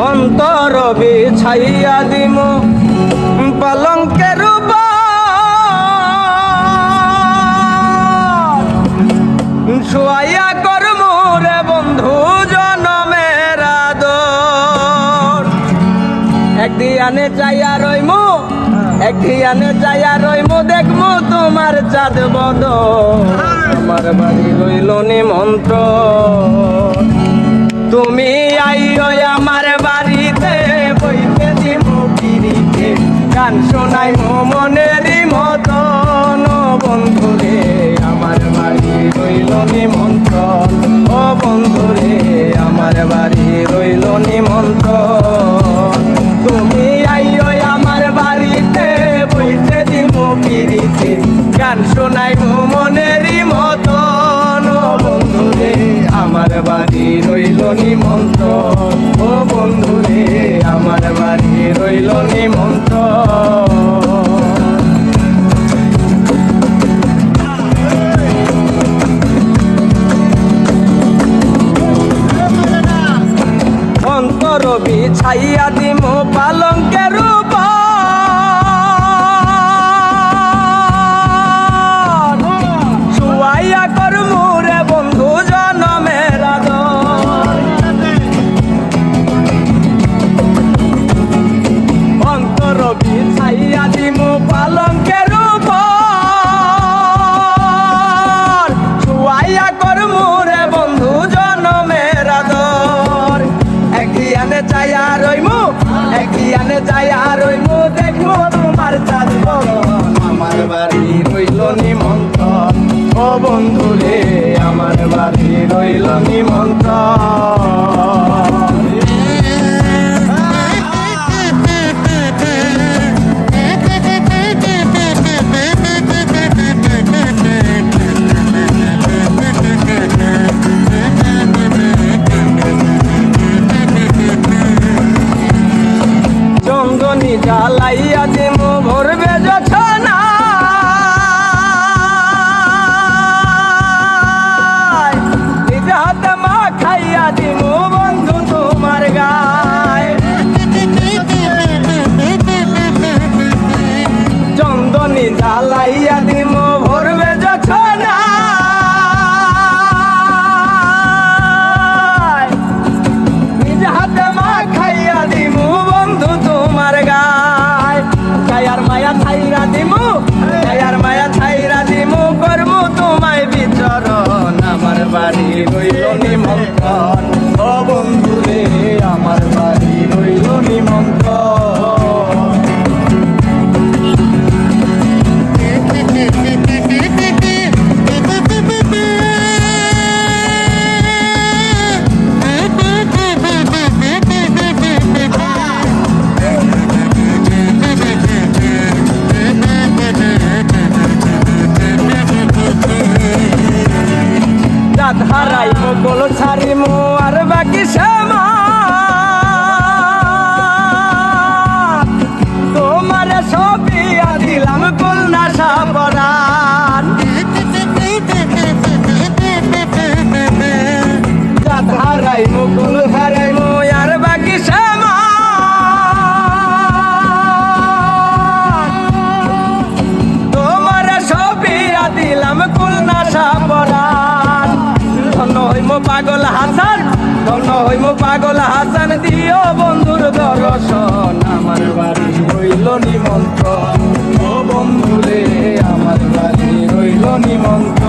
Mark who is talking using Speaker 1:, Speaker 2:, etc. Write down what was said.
Speaker 1: অন্তর বিছাইয়া দিমু পালঙ্কের শুয়াইয়া করমু রে বন্ধু জনমের আদর। একদিয়ানে চাইয়া রইমু একদিয়ানে চাইয়া রইমু দেখমু তোমার চাঁদ বদর। আমার বাড়ি রইল নিমন্ত্রণ তুমি আইও আমার বাড়িতে বইতে দিমু পিরিতে গান শোনাইমু মনেরই মতন। বন্ধুরে আমার বাড়ি রইল নিমন্ত্রণ ও বন্ধুরে আমার বাড়ি রইল নিমন্ত্রণ তুমি আইও আমার বাড়িতে বইতে দিমু পিরিতে গান শোনাইমু মনেরই মতন। বন্ধুরে আমার বাড়ি রইল নিমন্ত্রণ ও বন্ধুরে আমার বাড়ি রইল নিমন্ত্রণ। অন্তর বিছাইয়া দিমু পালঙ্কের শুয়াইয়া করমু রে বন্ধু জনমের আদর। অন্তর বিছাইয়া দিমু পালঙ্কের শুয়াইয়া করমু রে বন্ধু জনমের আদর। একদিয়ানে চাইয়া রইমু একদিয়ানে চাইয়া রইমু দেখমু তোমার চাঁদ বদন। আমার বাড়ি রইল নিমন্ত্রণ ও বন্ধুরে আমার বাড়ি রইল নিমন্ত্রণ। চন্দনী জ্বালাইয়া দিমু ভরবে যছনা নিজ হাতে মা খাইয়া দিমু বন্ধু তোমার গায়। চন্দনী জ্বালাইয়া দিমু ভরবে যছনা নিজ হাতে মা খাইয়া দিমু বন্ধু তোমার গায়। গায়ার মায়া ছাইরা দিমু গায়ার মায়া ছাইরা দিমু করমু তোমায় বিচরণ। আমার বাড়ি রইল নিমন্ত্রণ ও বন্ধুরে আমার বাড়ি রইল নিমন্ত্রণ। হারাই মোগল ছাড়িমু আর বাকি শ্যামা তোমার সবিয়া দিলাম খুলনা সাবরান। হারাই মোগল হারাইমু আর বাকি শ্যামা তোমার সবিয়া দিলাম খুলনা সাবরান। ধন্য হইমু পাগল হাসান ধন্য হইমু পাগল হাসান দিও বন্ধুর দর্শন। আমার বাড়ি রইল নিমন্ত্রণ ও বন্ধুরে আমার বাড়ি রইল নিমন্ত্রণ।